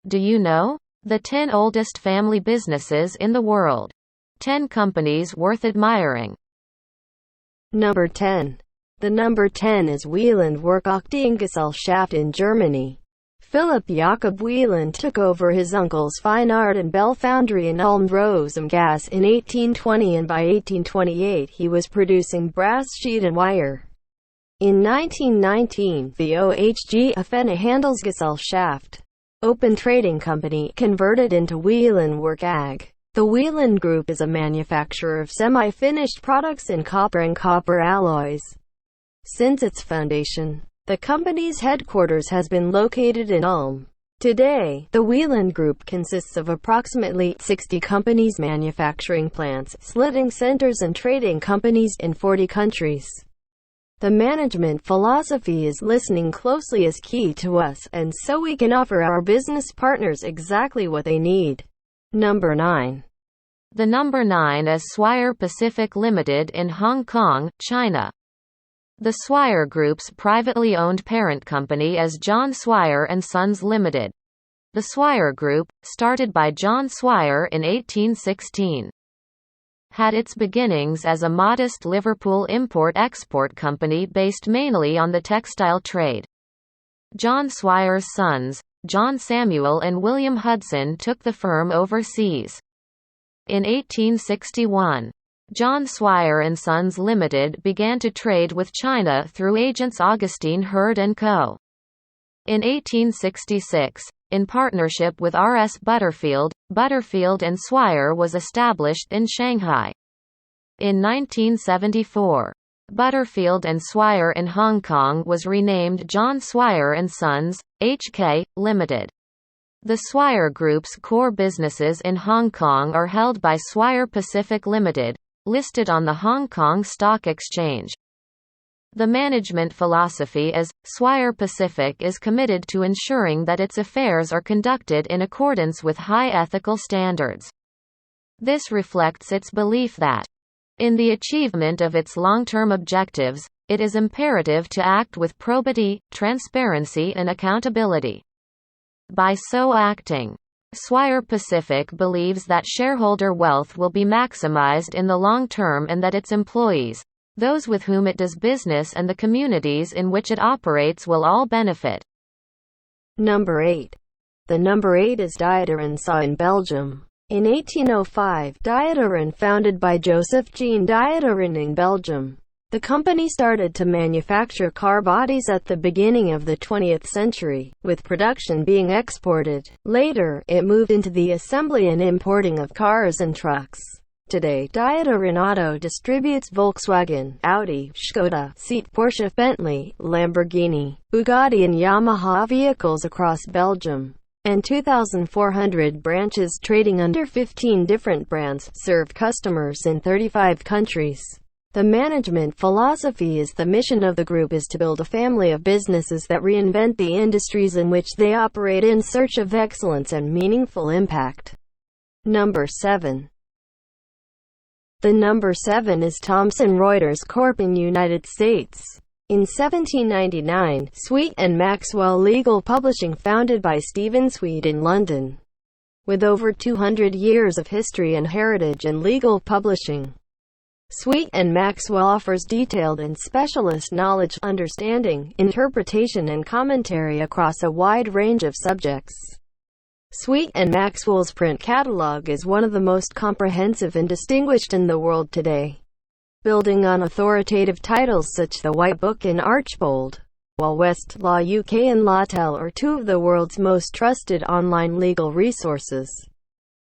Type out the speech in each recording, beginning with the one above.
Do you know? The 10 oldest family businesses in the world. 10 companies worth admiring. Number 10. The number 10 is Wieland-Werke Gesellschaft in Germany. Philipp Jakob Wieland took over his uncle's fine art and bell foundry in Ulm-Rosengasse in 1820, and by 1828 he was producing brass sheet and wire. In 1919, the OHG Offene Handelsgesellschaft, Open Trading Company, converted into Wieland-Werke AG. The Wieland Group is a manufacturer of semi-finished products in copper and copper alloys. Since its foundation, the company's headquarters has been located in Ulm. Today, the Wieland Group consists of approximately 60 companies, manufacturing plants, slitting centers and trading companies in 40 countries. The management philosophy is listening closely is key to us, and so we can offer our business partners exactly what they need. Number 9. The number 9 is Swire Pacific Limited in Hong Kong, China. The Swire Group's privately owned parent company is John Swire & Sons Limited. The Swire Group, started by John Swire in 1816, had its beginnings as a modest Liverpool import-export company based mainly on the textile trade. John Swire's sons, John Samuel and William Hudson, took the firm overseas. In 1861, John Swire & Sons Limited began to trade with China through agents Augustine Hurd & Co. In 1866, in partnership with R.S. Butterfield, Butterfield & Swire was established in Shanghai. In 1974, Butterfield & Swire in Hong Kong was renamed John Swire & Sons, H.K., Limited. The Swire Group's core businesses in Hong Kong are held by Swire Pacific Limited, listed on the Hong Kong Stock Exchange. The management philosophy is, Swire Pacific is committed to ensuring that its affairs are conducted in accordance with high ethical standards. This reflects its belief that, in the achievement of its long-term objectives, it is imperative to act with probity, transparency and accountability. By so acting, Swire Pacific believes that shareholder wealth will be maximized in the long term and that its employees, those with whom it does business and the communities in which it operates will all benefit. Number 8. The number 8 is Dieteren Cie in Belgium. In 1805, Dieteren, founded by Joseph Jean Dieteren in Belgium. The company started to manufacture car bodies at the beginning of the 20th century, with production being exported. Later, it moved into the assembly and importing of cars and trucks. Today, Dieteren Auto distributes Volkswagen, Audi, Skoda, Seat, Porsche, Bentley, Lamborghini, Bugatti and Yamaha vehicles across Belgium, and 2,400 branches trading under 15 different brands, serve customers in 35 countries. The management philosophy is the mission of the group is to build a family of businesses that reinvent the industries in which they operate in search of excellence and meaningful impact. Number 7. The number 7 is Thomson Reuters Corp. in United States. In 1799, Sweet and Maxwell Legal Publishing, founded by Stephen Sweet in London. With over 200 years of history and heritage in legal publishing, Sweet and Maxwell offers detailed and specialist knowledge, understanding, interpretation and commentary across a wide range of subjects. Sweet and Maxwell's print catalog is one of the most comprehensive and distinguished in the world today, building on authoritative titles such as The White Book and Archbold, while Westlaw UK and Lawtel are two of the world's most trusted online legal resources.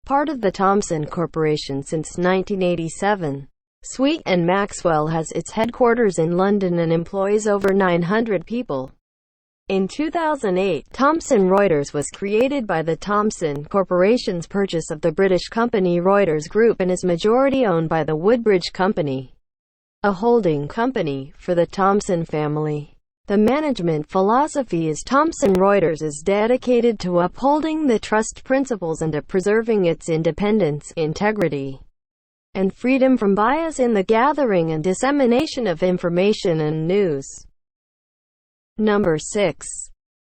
Part of the Thomson Corporation since 1987, Sweet and Maxwell has its headquarters in London and employs over 900 people. In 2008, Thomson Reuters was created by the Thomson Corporation's purchase of the British company Reuters Group and is majority owned by the Woodbridge Company, a holding company for the Thomson family. The management philosophy is Thomson Reuters is dedicated to upholding the trust principles and to preserving its independence, integrity, and freedom from bias in the gathering and dissemination of information and news. Number 6.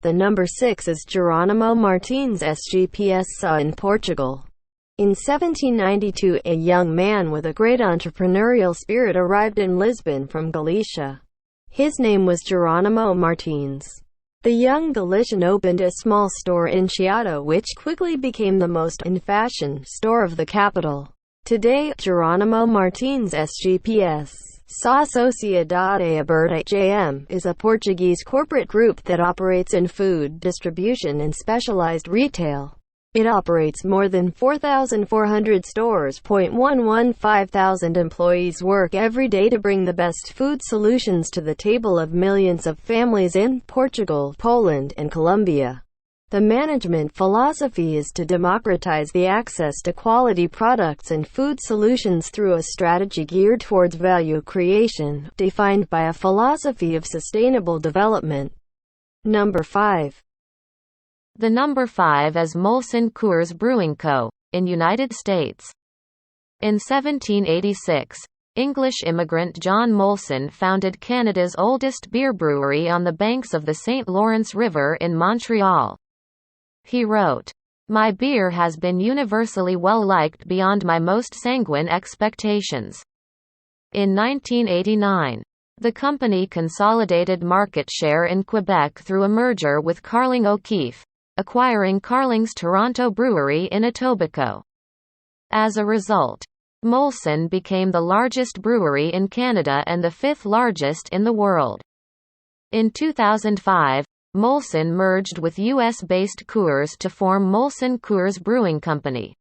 The number 6 is Geronimo Martins SGPS Cie in Portugal. In 1792, a young man with a great entrepreneurial spirit arrived in Lisbon from Galicia. His name was Geronimo Martins. The young Galician opened a small store in Chiado, which quickly became the most in-fashion store of the capital. Today, Geronimo Martins SGPS Cie Sociedade Aberta (JM) is a Portuguese corporate group that operates in food distribution and specialized retail. It operates more than 4,400 stores. 115,000 employees work every day to bring the best food solutions to the table of millions of families in Portugal, Poland, and Colombia. The management philosophy is to democratize the access to quality products and food solutions through a strategy geared towards value creation, defined by a philosophy of sustainable development. Number 5. The number 5 is Molson Coors Brewing Co., in United States. In 1786, English immigrant John Molson founded Canada's oldest beer brewery on the banks of the St. Lawrence River in Montreal. He wrote, "My beer has been universally well-liked beyond my most sanguine expectations." In 1989, the company consolidated market share in Quebec through a merger with Carling O'Keefe, acquiring Carling's Toronto Brewery in Etobicoke. As a result, Molson became the largest brewery in Canada and the fifth largest in the world. In 2005, Molson merged with US-based Coors to form Molson Coors Brewing Company.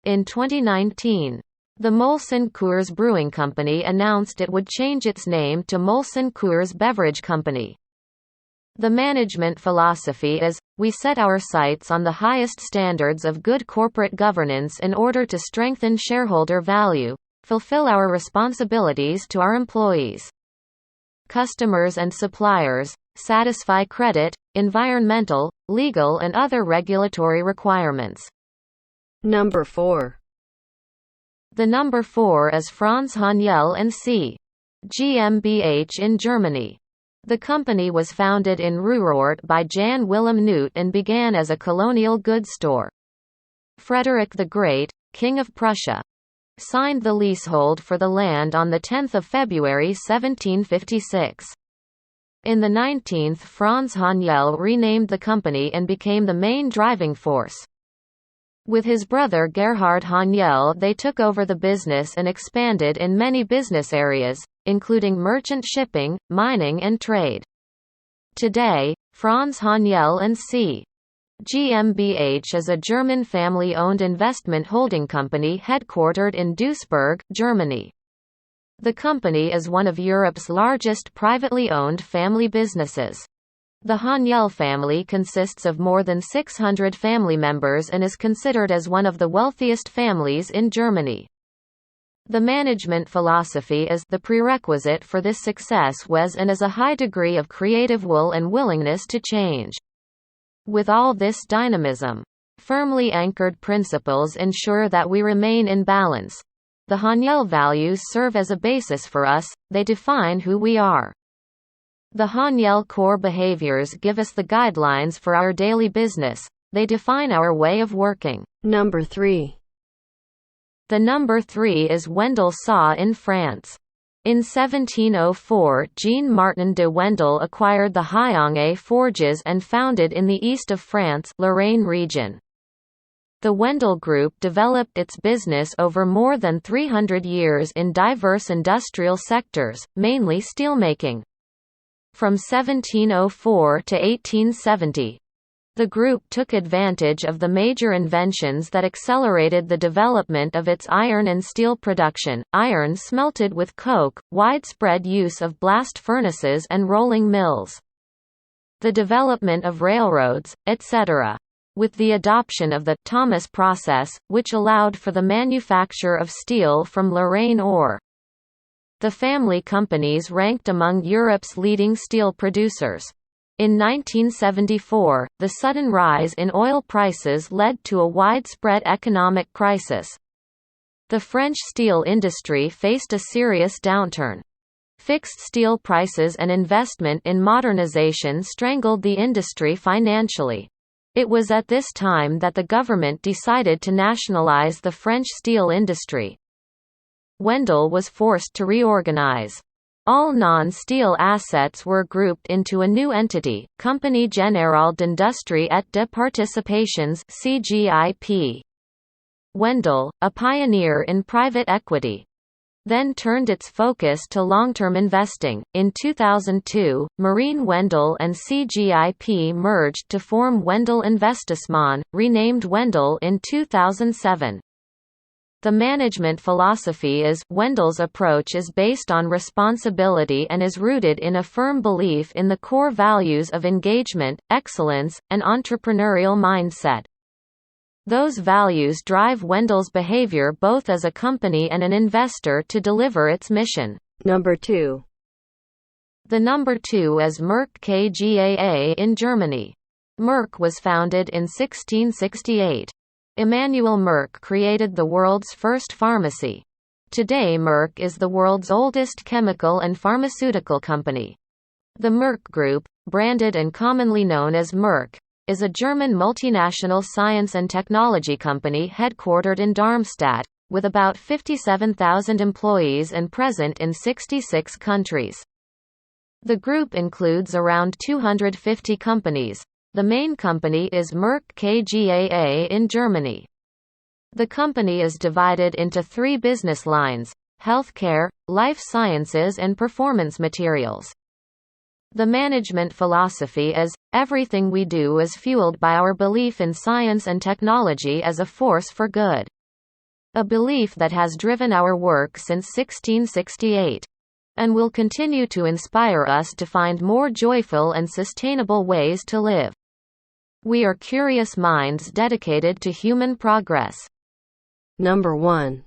In 2019, the Molson Coors Brewing Company announced it would change its name to Molson Coors Beverage Company. The management philosophy is, we set our sights on the highest standards of good corporate governance in order to strengthen shareholder value, fulfill our responsibilities to our employees, customers and suppliers, satisfy credit, environmental, legal and other regulatory requirements. Number 4. The number 4 is Franz Haniel Cie, GmbH in Germany. The company was founded in Ruhrort by Jan Willem Nuit and began as a colonial goods store. Frederick the Great, King of Prussia, signed the leasehold for the land on 10 February 1756. In the 19th, Franz Haniel renamed the company and became the main driving force. With his brother Gerhard Haniel, they took over the business and expanded in many business areas, including merchant shipping, mining and trade. Today, Franz Haniel Cie GmbH is a German family-owned investment holding company headquartered in Duisburg, Germany. The company is one of Europe's largest privately owned family businesses. The Haniel family consists of more than 600 family members and is considered as one of the wealthiest families in Germany. The management philosophy is, the prerequisite for this success was and is a high degree of creative will and willingness to change. With all this dynamism, firmly anchored principles ensure that we remain in balance. The Haniel values serve as a basis for us, they define who we are. The Haniel core behaviors give us the guidelines for our daily business, they define our way of working. Number 3. The number 3 is Wendel Cie in France. In 1704, Jean-Martin de Wendel acquired the Hyangay forges and founded in the east of France, Lorraine region. The Wendel Group developed its business over more than 300 years in diverse industrial sectors, mainly steelmaking. From 1704 to 1870, the group took advantage of the major inventions that accelerated the development of its iron and steel production, iron smelted with coke, widespread use of blast furnaces and rolling mills, the development of railroads, etc. With the adoption of the Thomas process, which allowed for the manufacture of steel from Lorraine ore. The family companies ranked among Europe's leading steel producers. In 1974, the sudden rise in oil prices led to a widespread economic crisis. The French steel industry faced a serious downturn. Fixed steel prices and investment in modernization strangled the industry financially. It was at this time that the government decided to nationalize the French steel industry. Wendel was forced to reorganize. All non-steel assets were grouped into a new entity, Compagnie Générale d'Industrie et de Participations (CGIP). Wendel, a pioneer in private equity, then turned its focus to long-term investing. In 2002, Marine Wendel and CGIP merged to form Wendel Investissement, renamed Wendel in 2007. The management philosophy is, Wendel's approach is based on responsibility and is rooted in a firm belief in the core values of engagement, excellence, and entrepreneurial mindset. Those values drive Wendel's behavior both as a company and an investor to deliver its mission. Number 2. The number 2 is Merck KGaA in Germany. Merck was founded in 1668. Emanuel Merck created the world's first pharmacy. Today Merck is the world's oldest chemical and pharmaceutical company. The Merck Group, branded and commonly known as Merck, is a German multinational science and technology company headquartered in Darmstadt, with about 57,000 employees and present in 66 countries. The group includes around 250 companies. The main company is Merck KGaA in Germany. The company is divided into 3 business lines: healthcare, life sciences and performance materials. The management philosophy is, everything we do is fueled by our belief in science and technology as a force for good. A belief that has driven our work since 1668. And will continue to inspire us to find more joyful and sustainable ways to live. We are curious minds dedicated to human progress. Number 1.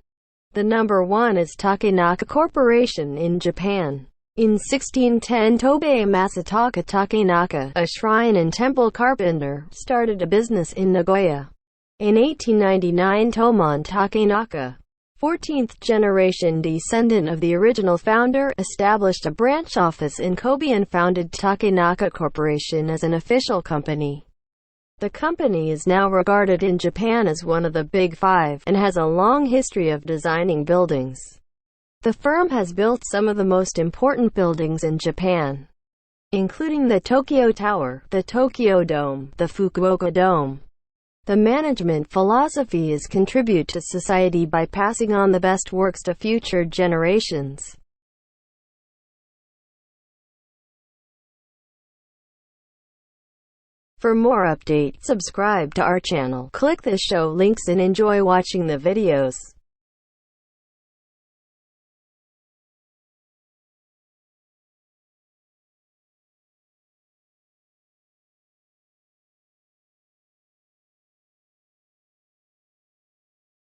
The number 1 is Takenaka Corporation in Japan. In 1610, Tobei Masataka Takenaka, a shrine and temple carpenter, started a business in Nagoya. In 1899, Tomon Takenaka, 14th-generation descendant of the original founder, established a branch office in Kobe and founded Takenaka Corporation as an official company. The company is now regarded in Japan as one of the Big Five, and has a long history of designing buildings. The firm has built some of the most important buildings in Japan, including the Tokyo Tower, the Tokyo Dome, the Fukuoka Dome. The management philosophy is contribute to society by passing on the best works to future generations. For more updates, subscribe to our channel, click the show links and enjoy watching the videos.